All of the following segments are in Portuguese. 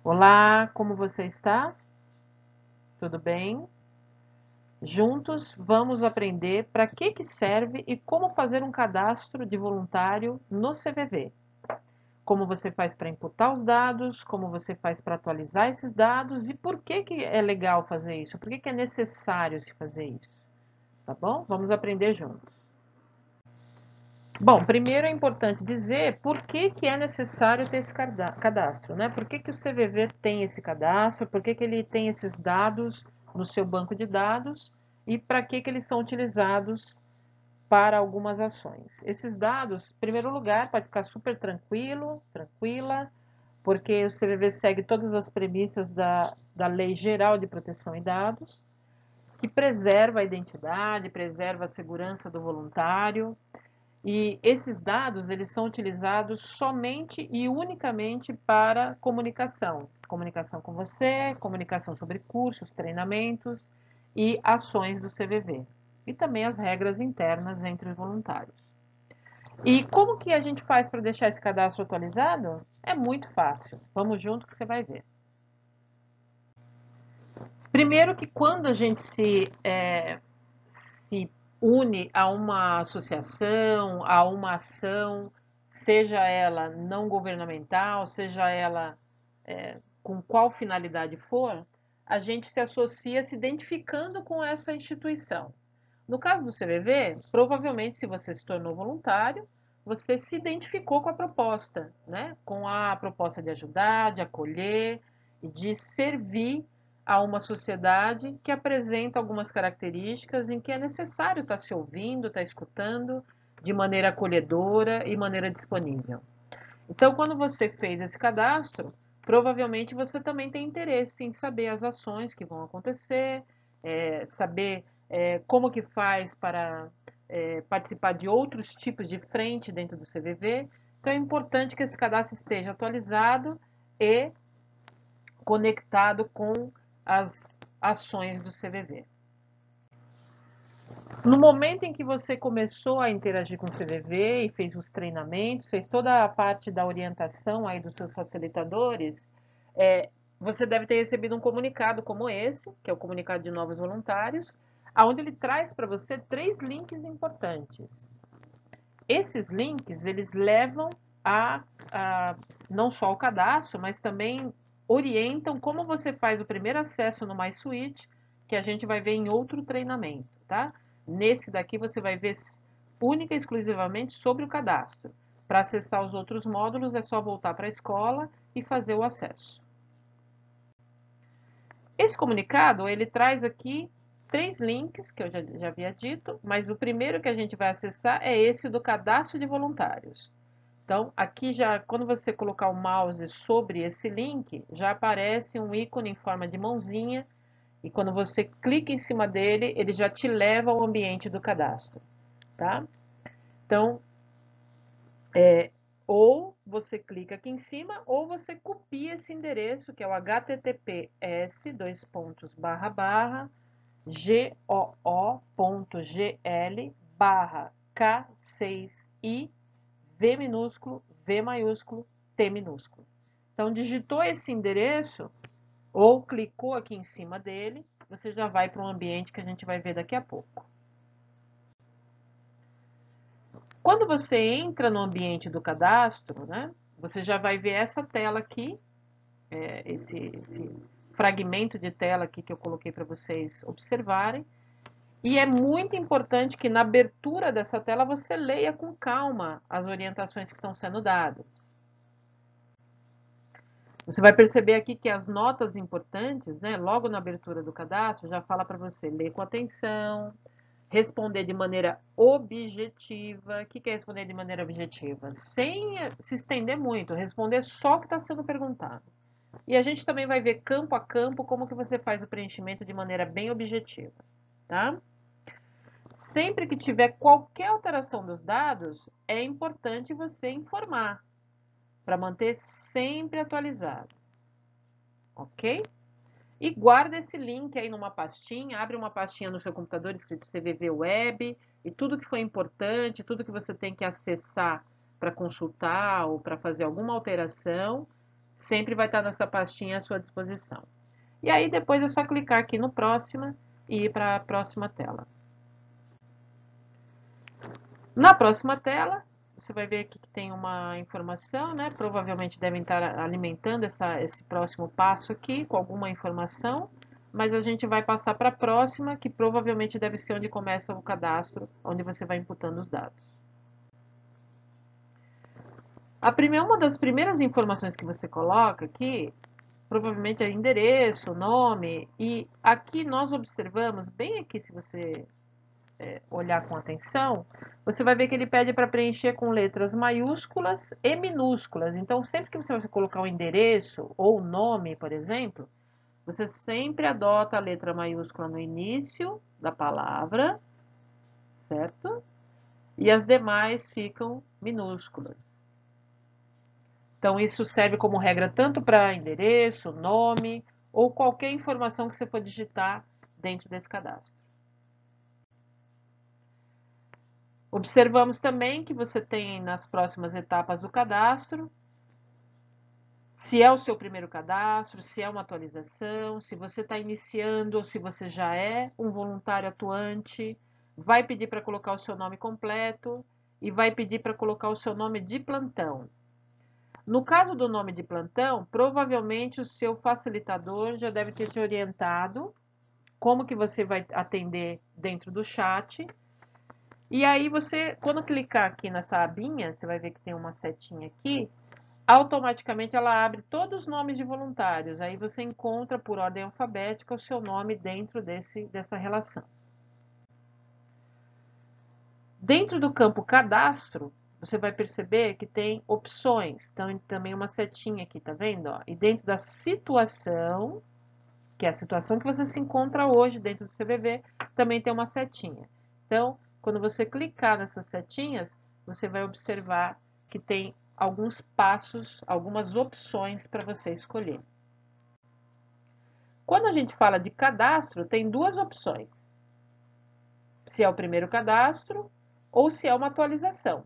Olá, como você está? Tudo bem? Juntos vamos aprender para que serve e como fazer um cadastro de voluntário no CVV. Como você faz para imputar os dados, como você faz para atualizar esses dados e por que é legal fazer isso, por que é necessário se fazer isso, tá bom? Vamos aprender juntos. Bom, primeiro é importante dizer por que é necessário ter esse cadastro, né? Por que o CVV tem esse cadastro, por que ele tem esses dados no seu banco de dados e para que eles são utilizados para algumas ações. Esses dados, em primeiro lugar, pode ficar super tranquilo, tranquila, porque o CVV segue todas as premissas da Lei Geral de Proteção de Dados, que preserva a identidade, preserva a segurança do voluntário, e esses dados, eles são utilizados somente e unicamente para comunicação. Comunicação com você, comunicação sobre cursos, treinamentos e ações do CVV. E também as regras internas entre os voluntários. E como que a gente faz para deixar esse cadastro atualizado? É muito fácil. Vamos junto que você vai ver. Primeiro que quando a gente se une a uma associação, a uma ação, seja ela não governamental, seja ela com qual finalidade for, a gente se associa se identificando com essa instituição. No caso do CVV, provavelmente, se você se tornou voluntário, você se identificou com a proposta, né? Com a proposta de ajudar, de acolher e de servir a uma sociedade que apresenta algumas características em que é necessário estar se ouvindo, estar escutando de maneira acolhedora e maneira disponível. Então, quando você fez esse cadastro, provavelmente você também tem interesse em saber as ações que vão acontecer, saber como que faz para participar de outros tipos de frente dentro do CVV. Então, é importante que esse cadastro esteja atualizado e conectado com as ações do CVV. No momento em que você começou a interagir com o CVV e fez os treinamentos, fez toda a parte da orientação aí dos seus facilitadores, você deve ter recebido um comunicado como esse, que é o comunicado de novos voluntários, onde ele traz para você 3 links importantes. Esses links, eles levam a não só ao cadastro, mas também orientam como você faz o primeiro acesso no MySuite, que a gente vai ver em outro treinamento, tá? Nesse daqui você vai ver única e exclusivamente sobre o cadastro. Para acessar os outros módulos é só voltar para a escola e fazer o acesso. Esse comunicado, ele traz aqui 3 links, que eu já havia dito, mas o primeiro que a gente vai acessar é esse do cadastro de voluntários. Então, aqui já, quando você colocar o mouse sobre esse link, já aparece um ícone em forma de mãozinha, e quando você clica em cima dele, ele já te leva ao ambiente do cadastro, tá? Então, ou você clica aqui em cima, ou você copia esse endereço, que é o https://goo.gl/k6i V minúsculo, V maiúsculo, T minúsculo. Então, digitou esse endereço ou clicou aqui em cima dele, você já vai para um ambiente que a gente vai ver daqui a pouco. Quando você entra no ambiente do cadastro, né, você já vai ver essa tela aqui, esse fragmento de tela aqui que eu coloquei para vocês observarem. E é muito importante que na abertura dessa tela você leia com calma as orientações que estão sendo dadas. Você vai perceber aqui que as notas importantes, né, logo na abertura do cadastro, já fala para você ler com atenção, responder de maneira objetiva. O que é responder de maneira objetiva? Sem se estender muito, responder só o que está sendo perguntado. E a gente também vai ver campo a campo como que você faz o preenchimento de maneira bem objetiva, tá? Sempre que tiver qualquer alteração dos dados, é importante você informar, para manter sempre atualizado, ok? E guarda esse link aí numa pastinha, abre uma pastinha no seu computador escrito CVV Web, e tudo que foi importante, tudo que você tem que acessar para consultar ou para fazer alguma alteração, sempre vai estar nessa pastinha à sua disposição. E aí depois é só clicar aqui no próxima e ir para a próxima tela. Na próxima tela, você vai ver aqui que tem uma informação, né? Provavelmente devem estar alimentando esse próximo passo aqui com alguma informação, mas a gente vai passar para a próxima, que provavelmente deve ser onde começa o cadastro, onde você vai imputando os dados. Uma das primeiras informações que você coloca aqui, provavelmente é endereço, nome, e aqui nós observamos, bem aqui se você olhar com atenção, você vai ver que ele pede para preencher com letras maiúsculas e minúsculas. Então, sempre que você vai colocar o endereço ou o nome, por exemplo, você sempre adota a letra maiúscula no início da palavra, certo? E as demais ficam minúsculas. Então, isso serve como regra tanto para endereço, nome ou qualquer informação que você for digitar dentro desse cadastro. Observamos também que você tem nas próximas etapas do cadastro, se é o seu primeiro cadastro, se é uma atualização, se você está iniciando ou se você já é um voluntário atuante, vai pedir para colocar o seu nome completo e vai pedir para colocar o seu nome de plantão. No caso do nome de plantão, provavelmente o seu facilitador já deve ter te orientado como que você vai atender dentro do chat. E aí você, quando clicar aqui nessa abinha, você vai ver que tem uma setinha aqui, automaticamente ela abre todos os nomes de voluntários. Aí você encontra por ordem alfabética o seu nome dentro dessa relação. Dentro do campo cadastro, você vai perceber que tem opções. Então, também uma setinha aqui, tá vendo? Ó? E dentro da situação, que é a situação que você se encontra hoje dentro do CVV, também tem uma setinha. Então, quando você clicar nessas setinhas, você vai observar que tem alguns passos, algumas opções para você escolher. Quando a gente fala de cadastro, tem duas opções. Se é o primeiro cadastro ou se é uma atualização.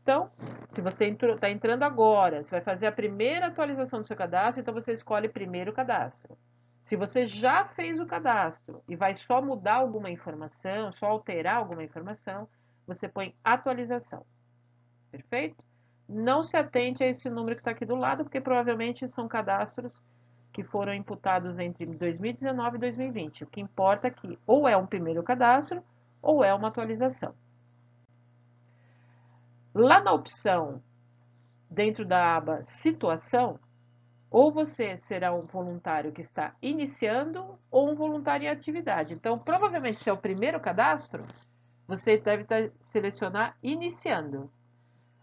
Então, se você está entrando agora, você vai fazer a primeira atualização do seu cadastro, então você escolhe primeiro cadastro. Se você já fez o cadastro e vai só mudar alguma informação, só alterar alguma informação, você põe atualização. Perfeito? Não se atente a esse número que está aqui do lado, porque provavelmente são cadastros que foram imputados entre 2019 e 2020. O que importa é que ou é um primeiro cadastro ou é uma atualização. Lá na opção, dentro da aba Situação, ou você será um voluntário que está iniciando ou um voluntário em atividade. Então, provavelmente, se é o primeiro cadastro, você deve selecionar iniciando.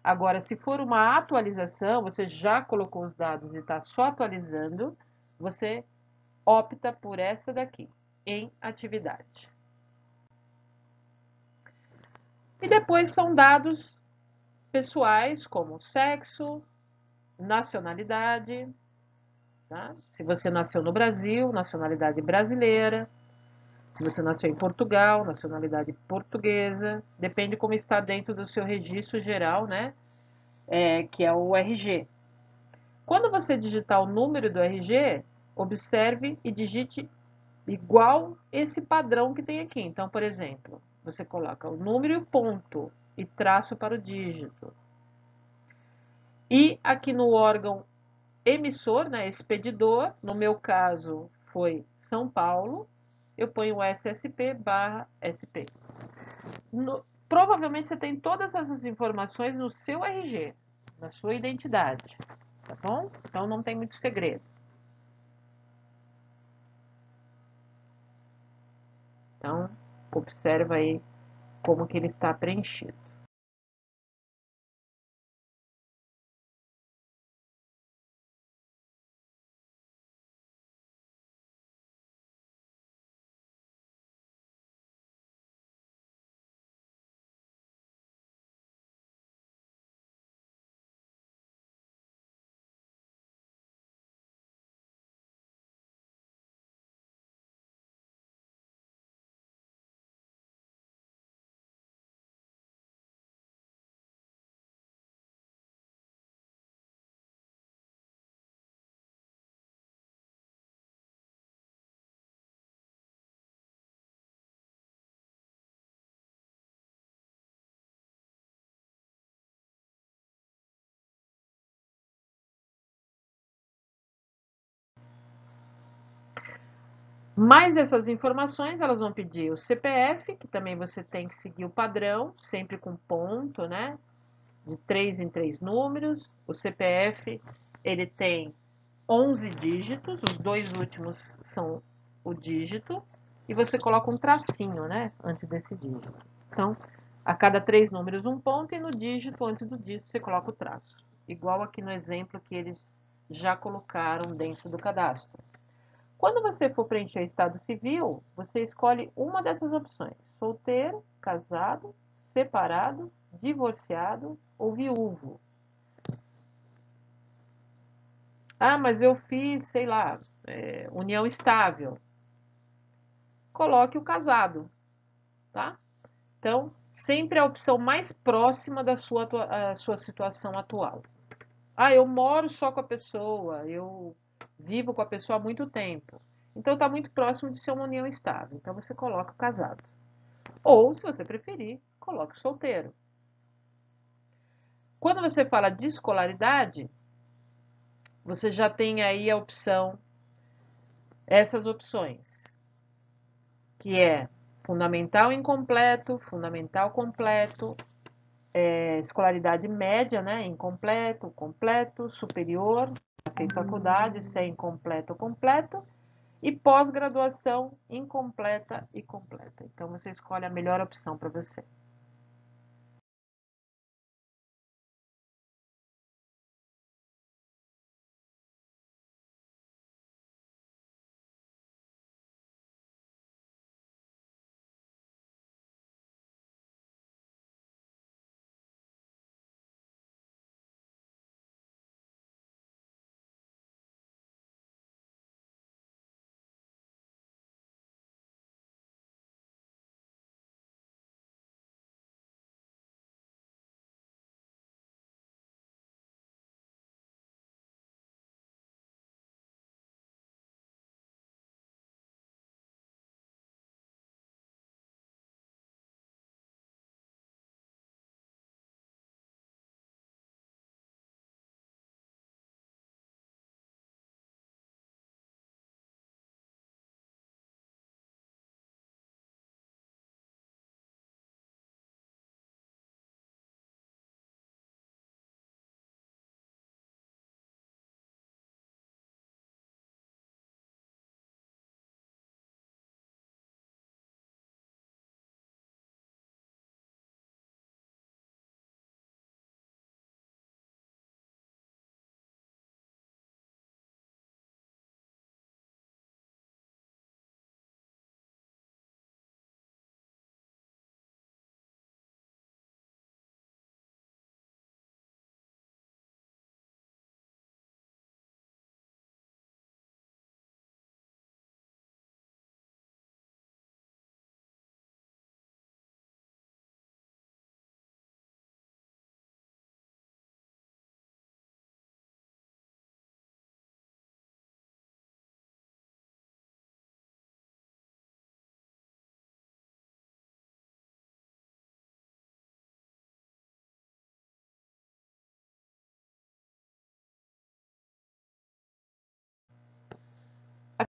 Agora, se for uma atualização, você já colocou os dados e está só atualizando, você opta por essa daqui, em atividade. E depois são dados pessoais, como sexo, nacionalidade, tá? Se você nasceu no Brasil, nacionalidade brasileira. Se você nasceu em Portugal, nacionalidade portuguesa. Depende como está dentro do seu registro geral, né? Que é o RG. Quando você digitar o número do RG, observe e digite igual esse padrão que tem aqui. Então, por exemplo, você coloca o número e o ponto e traço para o dígito. E aqui no órgão emissor, né, expedidor, no meu caso foi São Paulo, eu ponho o SSP/SP. Provavelmente você tem todas essas informações no seu RG, na sua identidade, tá bom? Então não tem muito segredo. Então, observa aí como que ele está preenchido. Mais essas informações, elas vão pedir o CPF, que também você tem que seguir o padrão, sempre com ponto, né? De 3 em 3 números. O CPF, ele tem 11 dígitos, os dois últimos são o dígito, e você coloca um tracinho, né? Antes desse dígito. Então, a cada 3 números, um ponto, e no dígito, antes do dígito, você coloca o traço. Igual aqui no exemplo que eles já colocaram dentro do cadastro. Quando você for preencher o estado civil, você escolhe uma dessas opções: solteiro, casado, separado, divorciado ou viúvo. Ah, mas eu fiz, sei lá, união estável. Coloque o casado, tá? Então, sempre a opção mais próxima da sua situação atual. Ah, eu moro só com a pessoa, eu vivo com a pessoa há muito tempo. Então, está muito próximo de ser uma união estável. Então, você coloca o casado. Ou, se você preferir, coloque o solteiro. Quando você fala de escolaridade, você já tem aí a opção, essas opções, que é fundamental incompleto, fundamental completo, escolaridade média, né, incompleto, completo, superior, fez faculdade, se é incompleto ou completo, e pós-graduação incompleta e completa. Então, você escolhe a melhor opção para você.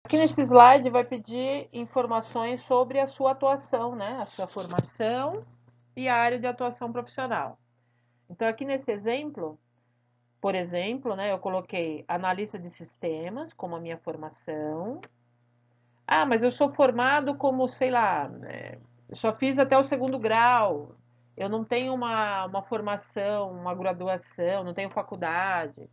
Aqui nesse slide vai pedir informações sobre a sua atuação, né? A sua formação e a área de atuação profissional. Então, aqui nesse exemplo, por exemplo, né, eu coloquei analista de sistemas como a minha formação. Ah, mas eu sou formado como, sei lá, eu só fiz até o segundo grau, eu não tenho uma formação, uma graduação, não tenho faculdade.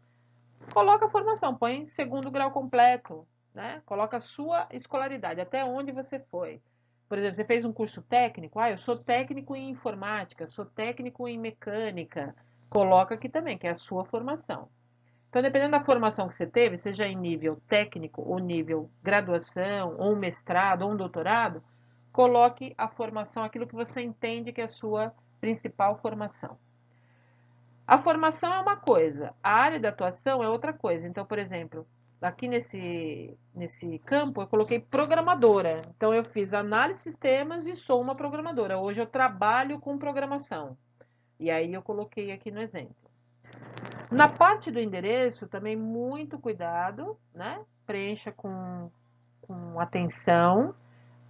Coloca a formação, põe segundo grau completo, né? Coloca a sua escolaridade, até onde você foi. Por exemplo, você fez um curso técnico, eu sou técnico em informática, sou técnico em mecânica. Coloca aqui também, que é a sua formação. Então, dependendo da formação que você teve, seja em nível técnico, ou nível graduação, ou um mestrado, ou um doutorado, coloque a formação, aquilo que você entende que é a sua principal formação. A formação é uma coisa, a área de atuação é outra coisa. Então, por exemplo, aqui nesse campo eu coloquei programadora. Então, eu fiz análise de sistemas e sou uma programadora. Hoje eu trabalho com programação. E aí eu coloquei aqui no exemplo. Na parte do endereço, também muito cuidado, né? Preencha com com atenção,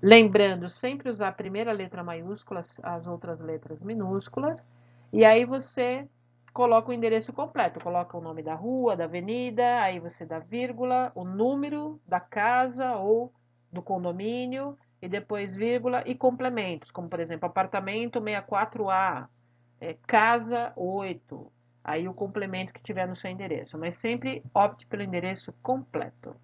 lembrando sempre usar a primeira letra maiúscula, as outras letras minúsculas, e aí você coloca o endereço completo, coloca o nome da rua, da avenida, aí você dá vírgula, o número da casa ou do condomínio, e depois vírgula e complementos, como por exemplo, apartamento 64A, casa 8, aí o complemento que tiver no seu endereço, mas sempre opte pelo endereço completo.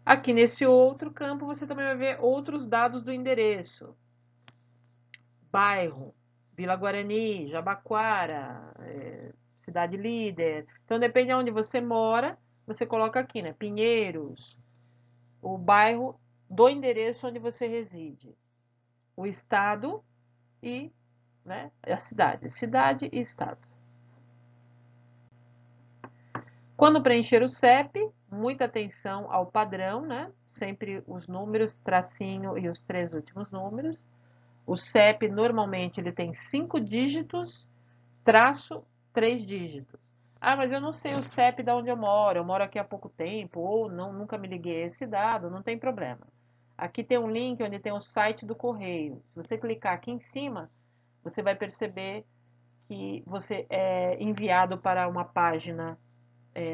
Aqui nesse outro campo você também vai ver outros dados do endereço. Bairro, Vila Guarani, Jabaquara, Cidade Líder. Então depende de onde você mora, você coloca aqui, né? Pinheiros, o bairro do endereço onde você reside, o estado e, né, a cidade. Cidade e estado. Quando preencher o CEP, muita atenção ao padrão, né? Sempre os números, tracinho e os 3 últimos números. O CEP normalmente ele tem 5 dígitos, traço 3 dígitos. Ah, mas eu não sei o CEP de onde eu moro aqui há pouco tempo, ou não, nunca me liguei a esse dado, não tem problema. Aqui tem um link onde tem o site do correio. Se você clicar aqui em cima, você vai perceber que você é enviado para uma página,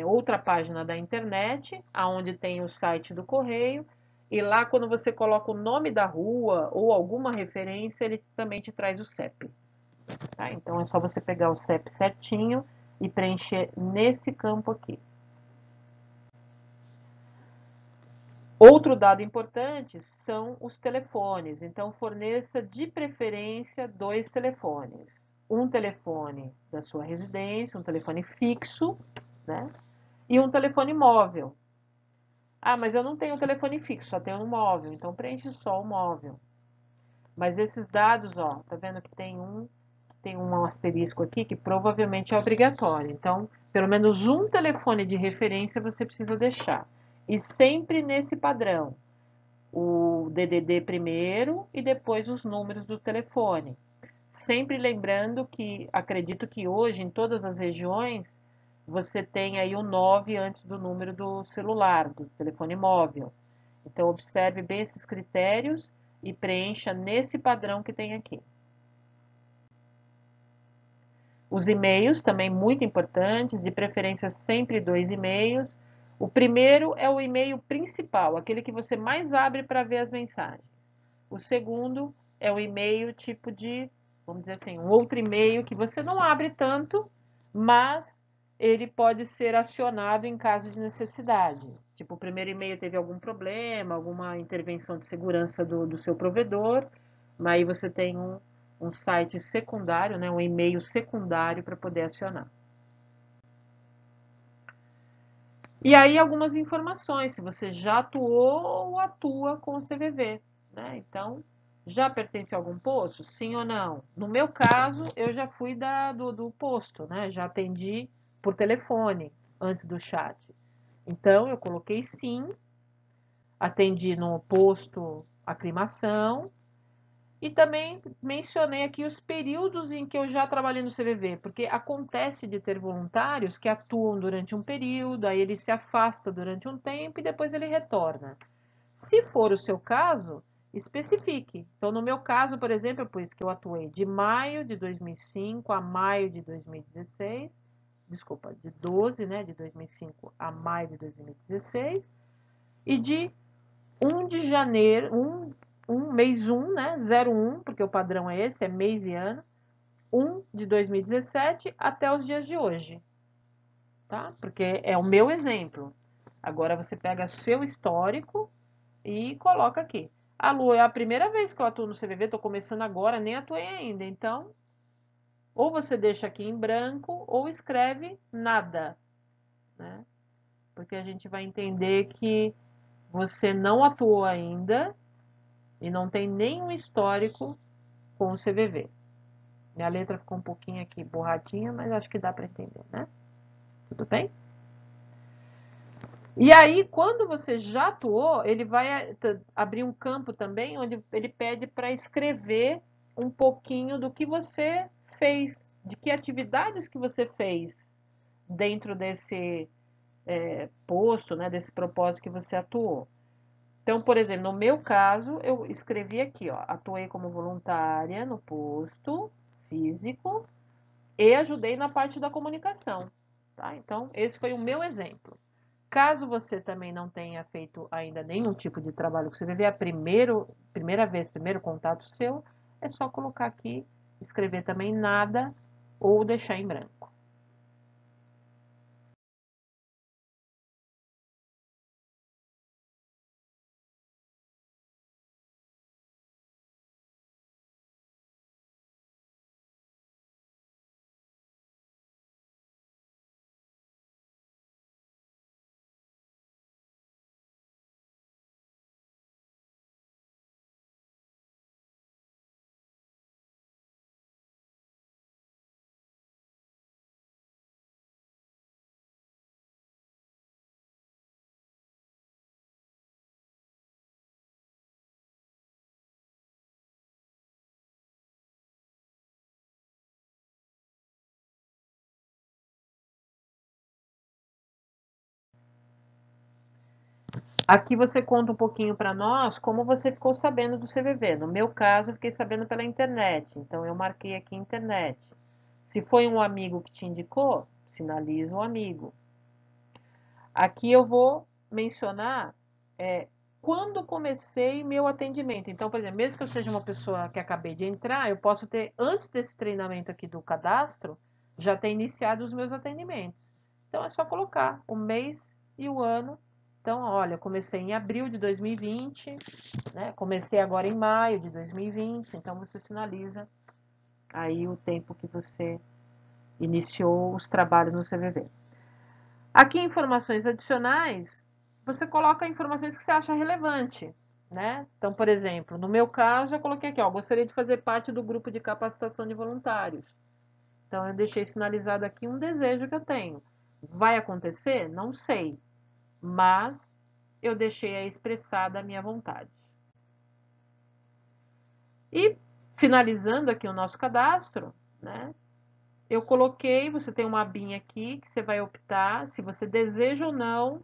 outra página da internet, aonde tem o site do correio, e lá quando você coloca o nome da rua ou alguma referência, ele também te traz o CEP. Tá? Então é só você pegar o CEP certinho e preencher nesse campo aqui. Outro dado importante são os telefones. Então forneça de preferência 2 telefones. Um telefone da sua residência, um telefone fixo, né? E um telefone móvel. Ah, mas eu não tenho telefone fixo, só tenho um móvel, então preenche só o móvel. Mas esses dados, ó, tá vendo que tem um asterisco aqui que provavelmente é obrigatório. Então, pelo menos um telefone de referência você precisa deixar. E sempre nesse padrão. O DDD primeiro e depois os números do telefone. Sempre lembrando que, acredito que hoje, em todas as regiões, você tem aí o 9 antes do número do celular, do telefone móvel. Então, observe bem esses critérios e preencha nesse padrão que tem aqui. Os e-mails também muito importantes, de preferência sempre 2 e-mails. O primeiro é o e-mail principal, aquele que você mais abre para ver as mensagens. O segundo é o e-mail tipo de, vamos dizer assim, um outro e-mail que você não abre tanto, mas ele pode ser acionado em caso de necessidade. Tipo, o primeiro e-mail teve algum problema, alguma intervenção de segurança do seu provedor, mas aí você tem um site secundário, né, um e-mail secundário para poder acionar. E aí algumas informações, se você já atuou ou atua com o CVV, né? Então, já pertence a algum posto? Sim ou não? No meu caso, eu já fui do posto, né? Já atendi por telefone antes do chat. Então, eu coloquei sim, atendi no posto aclimação, e também mencionei aqui os períodos em que eu já trabalhei no CVV, porque acontece de ter voluntários que atuam durante um período, aí ele se afasta durante um tempo e depois ele retorna. Se for o seu caso, especifique. Então, no meu caso, por exemplo, eu pus que eu atuei de maio de 2005 a maio de 2016, desculpa, de 12, né, de 2005 a maio de 2016, e de 1 de janeiro, mês 1, né, 01, porque o padrão é esse, é mês e ano, 1 de 2017 até os dias de hoje, tá? Porque é o meu exemplo. Agora você pega seu histórico e coloca aqui. A Lu, é a primeira vez que eu atuo no CVV, estou começando agora, nem atuei ainda, então ou você deixa aqui em branco ou escreve nada, né? Porque a gente vai entender que você não atuou ainda e não tem nenhum histórico com o CVV. Minha letra ficou um pouquinho aqui borradinha, mas acho que dá para entender, né? Tudo bem? E aí, quando você já atuou, ele vai abrir um campo também, onde ele pede para escrever um pouquinho do que você fez, de que atividades que você fez dentro posto, né, desse propósito que você atuou. Então, por exemplo, no meu caso, eu escrevi aqui, ó, atuei como voluntária no posto físico e ajudei na parte da comunicação, tá? Então, esse foi o meu exemplo. Caso você também não tenha feito ainda nenhum tipo de trabalho, que você vê a primeira vez, primeiro contato seu, é só colocar aqui, escrever também nada ou deixar em branco. Aqui você conta um pouquinho para nós como você ficou sabendo do CVV. No meu caso, eu fiquei sabendo pela internet, então eu marquei aqui internet. Se foi um amigo que te indicou, sinaliza o amigo. Aqui eu vou mencionar quando comecei meu atendimento. Então, por exemplo, mesmo que eu seja uma pessoa que acabei de entrar, eu posso ter, antes desse treinamento aqui do cadastro, já ter iniciado os meus atendimentos. Então, é só colocar o mês e o ano. Então, olha, eu comecei em abril de 2020, né? Comecei agora em maio de 2020. Então, você sinaliza aí o tempo que você iniciou os trabalhos no CVV. Aqui, informações adicionais, você coloca informações que você acha relevante, né? Então, por exemplo, no meu caso, eu coloquei aqui, ó, gostaria de fazer parte do grupo de capacitação de voluntários. Então, eu deixei sinalizado aqui um desejo que eu tenho. Vai acontecer? Não sei, mas eu deixei aí expressada a minha vontade. E, finalizando aqui o nosso cadastro, né? Eu coloquei, você tem uma abinha aqui que você vai optar se você deseja ou não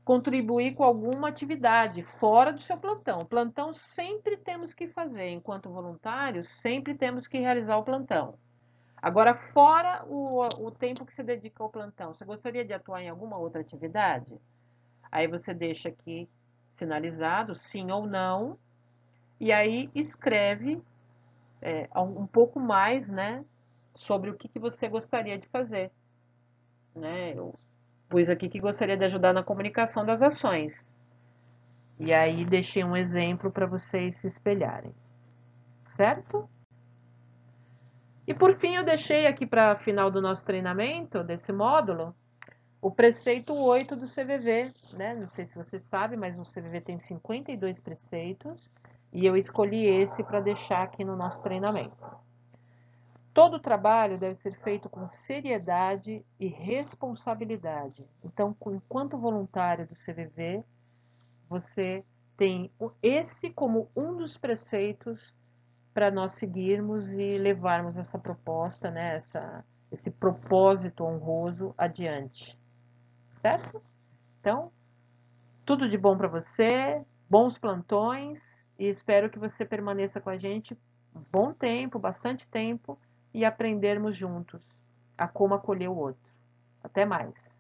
contribuir com alguma atividade fora do seu plantão. O plantão sempre temos que fazer, enquanto voluntários, sempre temos que realizar o plantão. Agora, fora o tempo que você dedica ao plantão, você gostaria de atuar em alguma outra atividade? Aí você deixa aqui sinalizado, sim ou não, e aí escreve um pouco mais, né, sobre o que você gostaria de fazer. Né? Eu pus aqui que gostaria de ajudar na comunicação das ações. E aí deixei um exemplo para vocês se espelharem, certo? E por fim eu deixei aqui para final do nosso treinamento, desse módulo, o preceito 8 do CVV, né? Não sei se você sabe, mas o CVV tem 52 preceitos e eu escolhi esse para deixar aqui no nosso treinamento. Todo trabalho deve ser feito com seriedade e responsabilidade. Então, enquanto voluntário do CVV, você tem esse como um dos preceitos para nós seguirmos e levarmos essa proposta, né, esse propósito honroso adiante, certo? Então, tudo de bom para você, bons plantões e espero que você permaneça com a gente um bom tempo, bastante tempo e aprendermos juntos a como acolher o outro. Até mais!